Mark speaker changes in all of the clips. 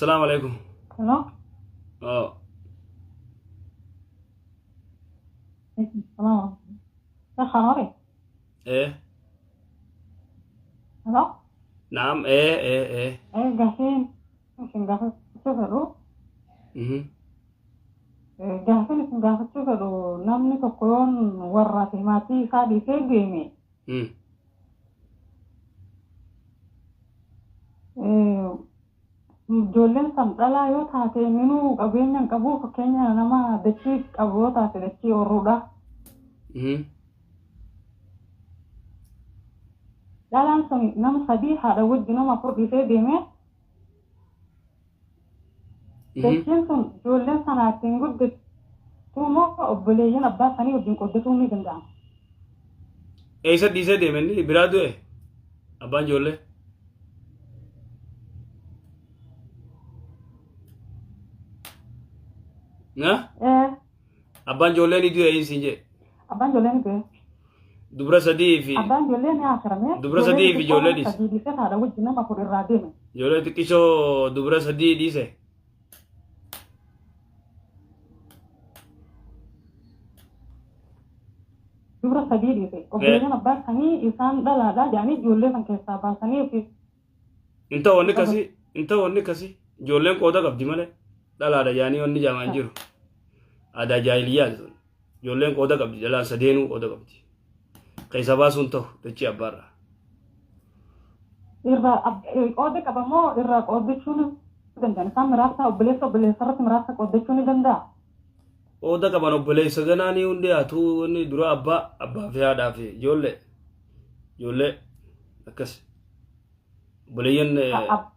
Speaker 1: السلام عليكم.
Speaker 2: Hello?
Speaker 1: اه
Speaker 2: Hello? ده خراري.
Speaker 1: ايه
Speaker 2: Hello?
Speaker 1: نعم ايه
Speaker 2: جاهزين. ممكن جاهز تشوفوا.
Speaker 1: اها
Speaker 2: جاهزين جاهز تشوفوا. نمني تكون ورا ماتي سادي في جيمي.
Speaker 1: امم
Speaker 2: Ijoolleen dhalaa yoo taate minuu qabeenyaan qabu fakkeenya nama dachii qabu yoo taate dachii horruudha.
Speaker 1: اها
Speaker 2: Dhalaan sun nama sadii haadha wajji nama afur dhiisee deeme. Dachiin sun ijoolleen sana ittiin guddattu moo obboleeyyan abbaa isaanii wajjin qoddatuu ni danda'ama.
Speaker 1: ايسا ديسا ديمني برادو ايه ابان جولة ها ابان جولة ني ديو اين سينجي
Speaker 2: Abbaan ijoolleen ni beeku.
Speaker 1: دبرا سدي في
Speaker 2: Abbaan ijoollee ni haasarame.
Speaker 1: دبرا سدي في جولة ديس
Speaker 2: Sadii dhiisee haadha wajji nama afur irraa deeme.
Speaker 1: جولة تكيشو دبرا سدي ديسه
Speaker 2: Dubra sadii dhiise. Obboleeyyan abbaa isaanii isaan dhalaadhaa jedhanii ijoollee san keessaa baasanii ofii.
Speaker 1: انت وني كسي جولين قودا قبدي مالي لا لا يعني وني جامان جيرو ادا جاهليات جولين قودا قبدي جلا سدينو قودا قبدي كيسا باسون تو تچي ابارا
Speaker 2: Irraa qooda qabamoo irraa qooddachuu ni danda'an. Isaan muraasa obboleessa irratti muraasa qooddachuu ni danda'a.
Speaker 1: قودا قبان obboleessa ganaani hundi atu woni dura abba fi haadha fi jolle akkas obboleeyyan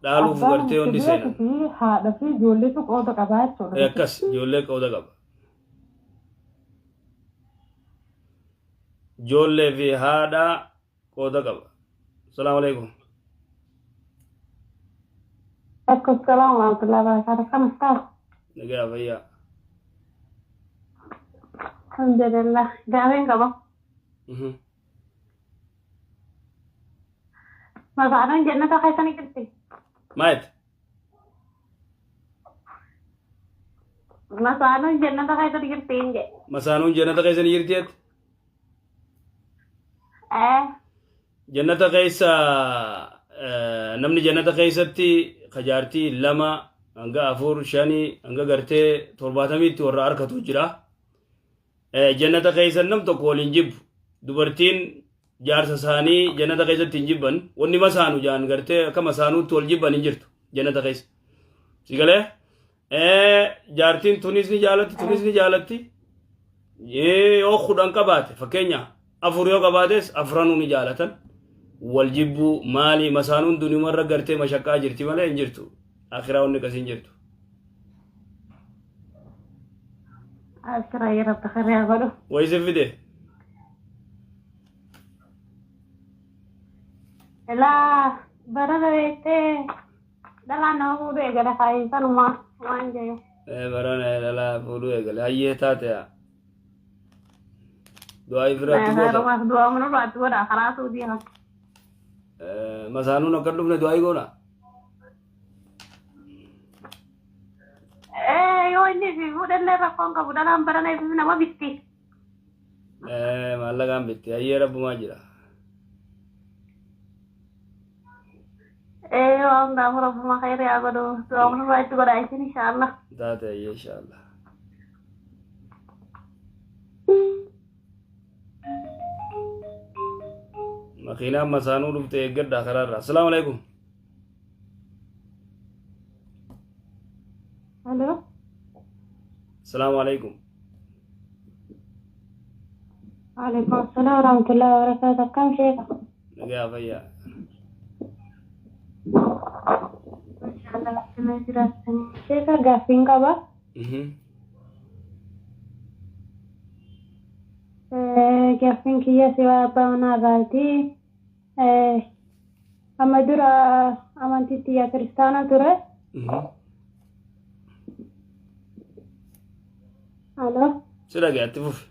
Speaker 1: dhaaluuf gartee hundi seenan
Speaker 2: haadha fi ijoolleetu qooda qabaa jechuudha.
Speaker 1: akkas jolle qooda qaba jolle fi haadha qooda qaba. Assalamu alaikum.
Speaker 2: Assalamu warahmatullahi wabarakatuh. Kan Ustaz?
Speaker 1: Nagaa fayyaa.
Speaker 2: Alhamdulillah. Gaafeen qaba. Masaanuun jannata keessanii jirti.
Speaker 1: Maayet?
Speaker 2: Masaanuun jannata keessanii jirti hin jedhe.
Speaker 1: Masaanuun jannata keessanii jirtiet? Jannata keessa namni jannata keessatti kajaartii lama hanga afur shanii hanga gartee 70 warra arkatu jira. Jannata keessa nam tokko waliin jibbu dubartiin jaarsa isaanii jannata keessatti hin jibban wanni masaanu jaan gartee akka masaanuutti wal jibban hin jirtu jannata keessa. Sigalee jaartiin tunis ni jaalatti yoo kudhan qabaate fakkeenya afur yoo qabaates afranuu ni jaalatan wal jibbu maali masaanuun dunimarra gartee mashakkaa jirti malee hin jirtu akhiraa wanni akkasii hin jirtu.
Speaker 2: Asirraa yeroo takkarraa godhu.
Speaker 1: Wayise fide?
Speaker 2: Ilaa barana beektee dhalaan nama fuudhu eegala faayisanumaa waan jedhu.
Speaker 1: Barana dhalaa fuudhu eegale hayyee taate yaa. Du'aa ifiraatti goota.
Speaker 2: Du'aa mana baatti godha karaa suutii haa.
Speaker 1: Masaanuun akka dhufne du'aa goona.
Speaker 2: Yoo inni fi fuudhallee rakkoon qabu dhalaan barana fi nama bitti.
Speaker 1: Maallaqaan bitti hayyee rabbumaa jira.
Speaker 2: Waan gaafa rabbuma khayrii haa godhu du'aa mana baatti godha isin inshaallah.
Speaker 1: Taate hayyee inshaallah. Makiinaan masaanuu dhufte eeggadhaa karaarraa. Assalaamu alaikum.
Speaker 2: Hello.
Speaker 1: Assalaamu alaikum.
Speaker 2: Waalaikum assalam warahmatullahi wabarakatuh. Akkam sheekha?
Speaker 1: Nagaa fayyaa.
Speaker 2: Inshaallah sima jiraatanii. Sheekha gaaffiin qaba. Gaaffiin kiyya siwaa abbaa manaa irraati. Amma dura amantiitti yaa kiristaana ture. Halo.
Speaker 1: Sira gaatti fufi.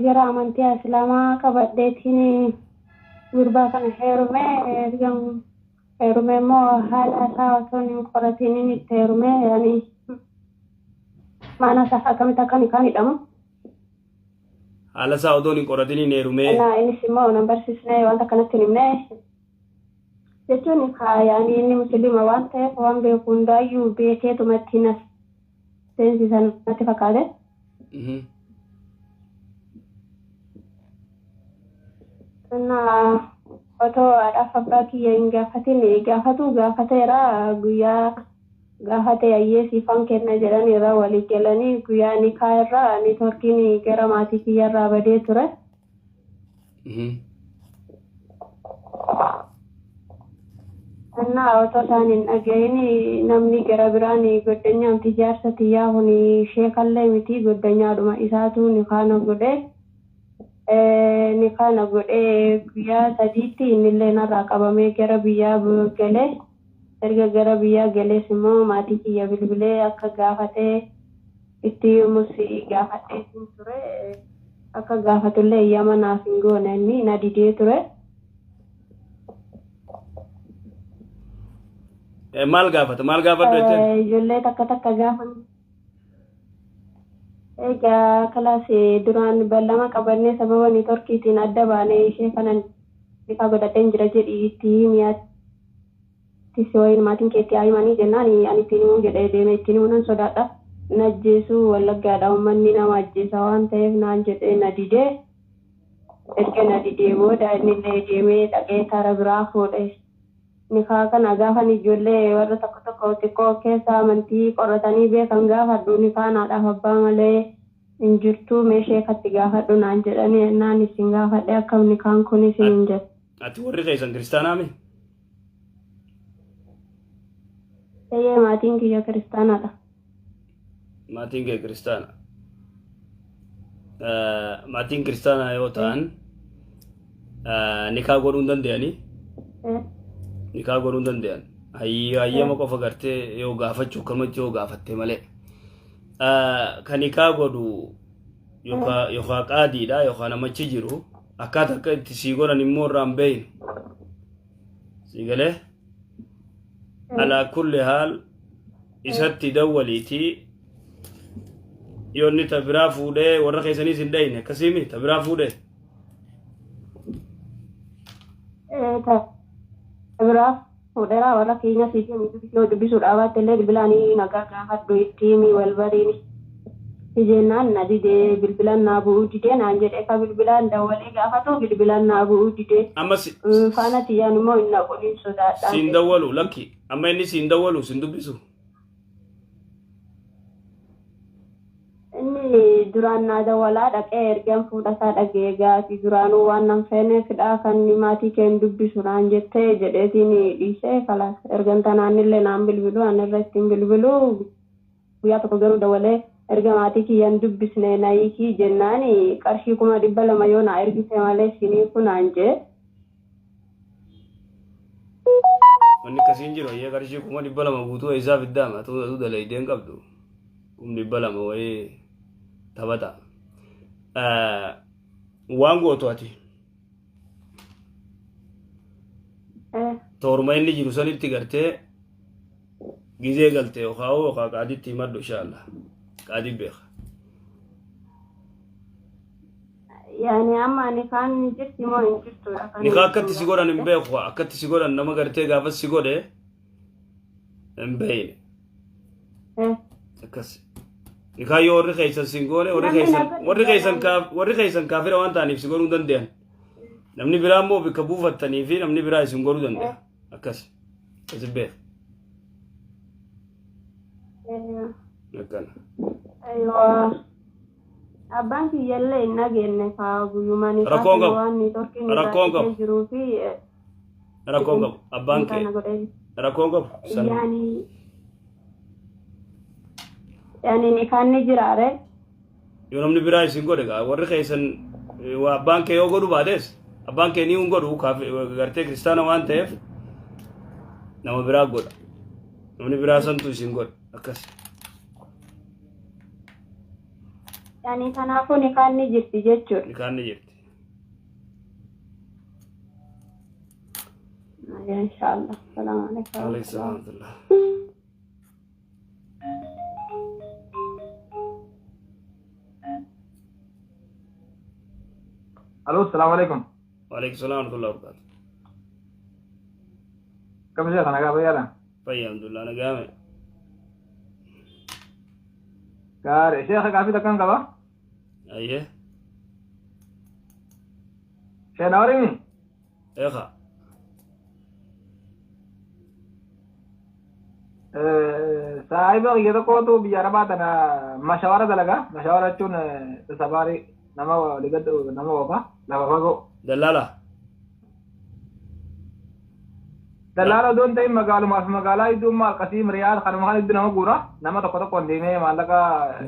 Speaker 2: Jara amantii islaamaa qabadheetiin gurbaa kana heerume
Speaker 3: heerume immoo haala isaa osoo hin qoratiin itti heerume yaani maana isaa akkamitti kan hidhamu.
Speaker 1: Haala isaa odoo hin qoratiin heerume.
Speaker 3: Innis immoo nan barsiisne wanta kanatti hin himne jechuun yaani inni musliima waan ta'eef waan beeku hundaayyuu beekeetumatti nas seensisan natti fakkaate. Otoo haadhaaf abbaa kiyya hin gaafatin gaafateera guyyaa gaafate ayyee siifan kenna jedhan irra walii galanii guyyaa nikaa irraa niitoorkiin gara maatii kiyya irraa badee ture. Otoo isaan hin dhagahin namni gara biraan goddanyaamti jaarsa tiyyaa kun sheekallee miti goddanyaadhuma isaatu nikaana godhe. Nikaana godhee guyyaa sadiitti innillee narraa qabamee gara biyyaa galee erga gara biyyaa galees immoo maatii kiyya bilbilee akka gaafatee itti himus gaafatee ture akka gaafatullee eeyyama naaf hin goone inni na didee ture.
Speaker 1: Maal gaafadhu jettee?
Speaker 3: Ijoollee takka gaafan. Egaa kalaasii duraan ballama qabannee sababa niitoorkiitiin adda baanee ishee kanan nikaa godhadheen jira jedhi itti himiyaatti si wayiin maatiin keetti haayimanii jennaan ani ittiin himuu jedhee deeme ittiin himuu nan sodaadha. Na ajjeesuu wallaggaadha uummanni nama ajjeesa waan ta'eef naan jedhee na didee erga na didee booda innillee deemee dhaqee taara biraa fuudhe. Nikaa kana gaafan ijoollee warra tokko xiqqoo keessa amantii qoratanii beekan gaafadhu nikaanaadhaaf abbaa malee hin jirtu meeshee katti gaafadhu naan jedhanii naan isin gaafadhe akkam nikaan kun isin hin jedhu.
Speaker 1: Ati warri keessan kiristaanaa mi?
Speaker 3: Eeyyee maatiin kiyya kiristaanaadha.
Speaker 1: Maatiin kee kiristaana. Maatiin kiristaanaa yoo ta'an nikaa godhuu hin danda'anii? Nikaa godhuu hin danda'an. Hayyama qofa gartee yoo gaafachuu akkanumatti yoo gaafatte malee. Kan nikaa godhu yookaan qaadiidha yookaan namichi jiru akkaataa akka itti sii godhan immoo irraan beeynu. Sii galee? Alaa kulli haal isatti dawwaliitii yoo inni tabiraa fuudhee warra keessaniis hin dhayne akkasii tabiraa fuudhee.
Speaker 3: Tabiraa fuudheeraa warra keenya siitii yoo dubbisuudhaaf baatte illee bilbilaanii nagaa gaafadhu ittiin wal bariini. Ijennaan na didee bilbilan naa bu'uu didee naan jedhee ka bilbilaan dawwalee gaafatu bilbilan naa bu'uu didee.
Speaker 1: Ammas
Speaker 3: faana tiyyaan immoo hin naqoliin sodaadhaan.
Speaker 1: Siin dawwalu lakki amma inni siin dawwalu siin dubbisu.
Speaker 3: Inni duraan naa dawwalaa dhaqee ergaan fuudhasaa dhagee gaati duraanuu waan nan feeneefidhaa kan maatii keen dubbisu naan jettee jedheetiin dhiisee kalaas ergan tanaanillee naan bilbilu an irratti hin bilbilu guyyaa tokko garuu dawwalee erga maatii kiyyaan dubbisne naayikii jennaan qarshii 200 yoo na ergite malee sinii kunaan jee.
Speaker 1: Wanni akkasiin jiru ayyee qarshii 200 guutuu isaa fiddaama atu dalaydeen qabdu 200 wayii taphata. Waan gootu ati toorma inni jiru sanitti gartee gizee galtee yookaan qaaditti himadhu inshaallah qaadii beeka.
Speaker 3: Yani amma nikaan jirti moo hin jirtudha.
Speaker 1: Nikaa akkatti si godhan hin beeku akkatti si godhan nama gartee gaafas si godhe hin beeyne. Akkas. Nikaa yoo warri keessan sin goone warri keessan kaafira waan ta'aniif si godhuu danda'an. Namni biraa immoo bikka buufattanii fi namni biraa isin godhuu danda'a. Akkas. Asi beeka. Akkana.
Speaker 3: Aywa. Abbaan kiyyallee hin nageenye faa guyyumaan isaa waan niitoorkiin irraa jiruu fi
Speaker 1: rakkoon qabu abbaan kee rakkoon qabu
Speaker 3: yani nikaan ni jiraare
Speaker 1: yoo namni biraa isin godhe warri keessan abbaan kee yoo godhu baates abbaan kee ni hin godhu gartee kiristaana waan ta'eef nama biraa godha namni biraa santu isin godha akkas.
Speaker 3: Yani kanaafuu nikaan ni jirti jechuudha.
Speaker 1: Nikaan ni jirti.
Speaker 3: inshallah. Assalamu alaikum.
Speaker 1: Alaykum salaam wa rahmatullah.
Speaker 4: الو السلام عليكم.
Speaker 1: Alaykum salaam wa rahmatullah wa barakatuh.
Speaker 4: كم شيخ انا قابل يلا
Speaker 1: Fayya alhamdulillah nagame.
Speaker 4: قال شيخ قافي كم قبا
Speaker 1: Ayye.
Speaker 4: شيخ نوريني
Speaker 1: Eqa.
Speaker 4: صاحب ये तो को तो बियारा बात है ना मशवरा दलगा मशवरा चुन सवारी नमा लिगत नमा होगा लगा को
Speaker 1: Dallala.
Speaker 4: दलाल दोन ते मगाल मास मगाला इदु माल कसीम रियाद खरमान इदु नमा गुरा नमा तो को कोंदी में मालका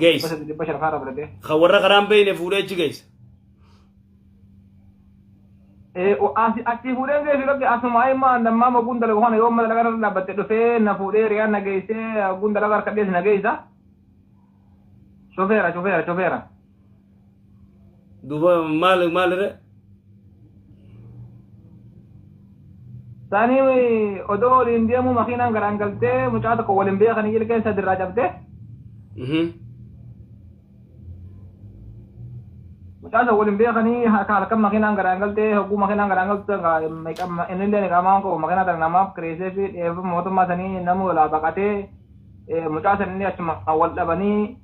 Speaker 1: Geis.
Speaker 4: बशर खारा बरते
Speaker 1: Khawarra qaram bayne fuudhee achi geessa.
Speaker 4: achi fuudhee geessu qabdi asumaa immoo nammaa maguun dalagu kana yoo mala lagarra dhaabbatte dhufee na fuudhee riyaan na geessee gun dalagaa harkadhees na geessa shofeera
Speaker 1: Duuba maalirre?
Speaker 4: sanii odoo waliin deemu makiinaan garaan galtee mucaa tokko waliin beekanii ilkeen sadirraa cabdee mucaa tokko waliin beekanii halkan makiinaan garaan galtee hogguu makiinaan garaan galtee innillee qaamaan qabu makiinaa tana namaaf kireessee fi dheebu mootummaa sanii namu walaa baqatee mucaa sanillee achuma wal dhabanii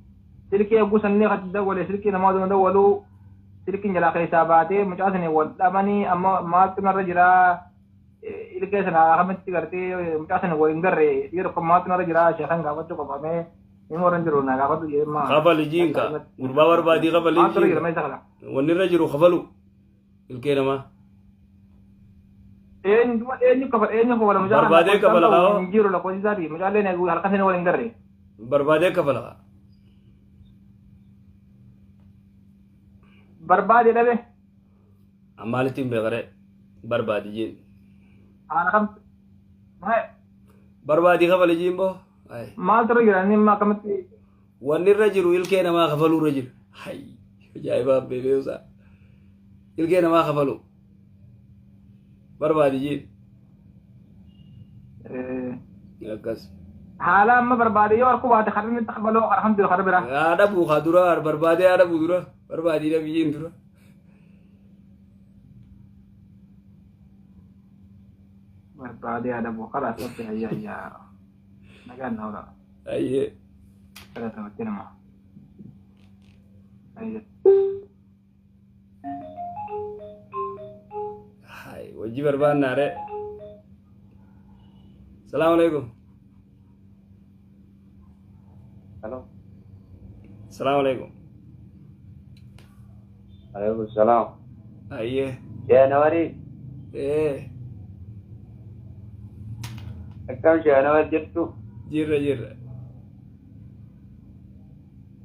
Speaker 4: silkii hogguu sanillee kan dawwalee silkii namaa duma dawwaluu silkiin jalaa keessaa baatee mucaa sanii wal dhabanii amma maaltu narra jiraa ilkee sana akkamitti gartee mucaa sanii waliin garre yeroo kan maaltu narra jiraa sheekan gaafachuu qabamee inni warra jiru na gaafatu jeemaa
Speaker 1: Kafali jiinka. Gurbaa barbaadii kafali
Speaker 4: maaltu irra jira
Speaker 1: jiinka.
Speaker 4: meeshaa kana
Speaker 1: Wanni irra jiru kafalu. Ilkee namaa.
Speaker 4: eenyu kafala mucaa
Speaker 1: Barbaadee kafala qaba.
Speaker 4: jiru lakkoofsisaati mucaallee na harka sanii waliin garre
Speaker 1: Barbaadee kafala.
Speaker 4: barbaade dhabe
Speaker 1: Ammaalitti hin beekare. Barbaadi jiin.
Speaker 4: haala kam
Speaker 1: Barbaadii kafali jiin boo.
Speaker 4: maaltu irra jira inni immoo akkamitti
Speaker 1: Wanni irra jiru ilkee namaa kafaluu irra jira. Hayi. Ajaa'iba beebeesaa. Ilkee namaa kafalu. Barbaadi jiin. Akkas.
Speaker 4: haala amma barbaade yoo harku baate kan inni kafaloo alhamdulillah kan bira
Speaker 1: Haadha buukaa dura barbaadee haadha buu dura. Barbaadii biyyiin dura.
Speaker 4: barbaade ada bu kala sabbi ayya nagaan na wala
Speaker 1: Ayyee.
Speaker 4: kala tawakkina ma ayya
Speaker 1: Hai, wajji barbaannaare. Salaamu alaikum.
Speaker 5: Halo.
Speaker 1: Salaamu alaikum.
Speaker 5: Waalaikumsalam.
Speaker 1: Ayyee.
Speaker 5: Januari. Akkam Januari jettu.
Speaker 1: Jirra.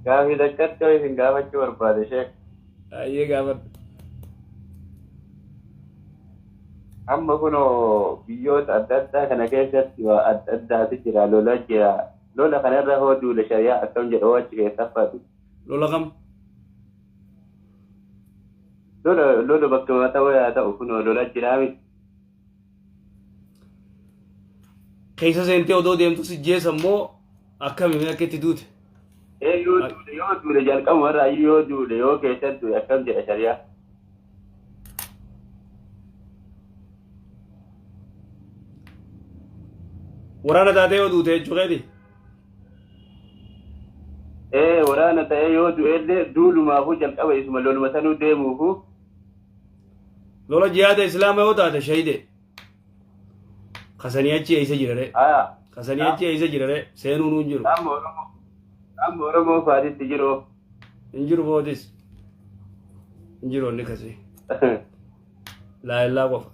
Speaker 5: Gaafii dakkatti isin gaafachuu barbaade sheek.
Speaker 1: Ayyee gaafadhu.
Speaker 5: Amma kunoo biyyoota adda addaa kana keessatti waa adda addaatu jira lola jira. Lola kanarra hoo duula shari'aa akkam jedhu achi keessa faatu.
Speaker 1: Lola kam?
Speaker 5: Lola bakka ta'uu yaa ta'u kunoo lola jiraa miti.
Speaker 1: Keessa seentee odoo deemtu si jeessa immoo akkamiin akka itti duute?
Speaker 5: Yoo duule jalqabumarraa yoo duule yoo keessatti duule akkam jedha shari'aa.
Speaker 1: Waraana taatee yoo duute jechuu keeti?
Speaker 5: Waraana ta'ee yoo du'ellee duulumaafuu jalqaba isuma loluma sanuu deemuufu.
Speaker 1: Lola jihaada islaamaa yoo taate shahide. Kasanii achi eeysa jirare. Kasanii achi eeysa jirare seenuu nuun jiru.
Speaker 5: Amma Oromoo faatitti jiru.
Speaker 1: Hin jiru bootis. Hin jiru inni kasii. Laayillaa qofa.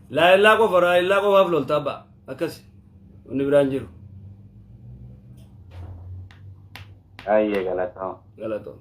Speaker 1: Laayillaa qofa raayillaa qofaaf loltaa ba'a. Akkasi. Inni biraan jiru.
Speaker 5: Ayyee galatama.
Speaker 1: Galatoom.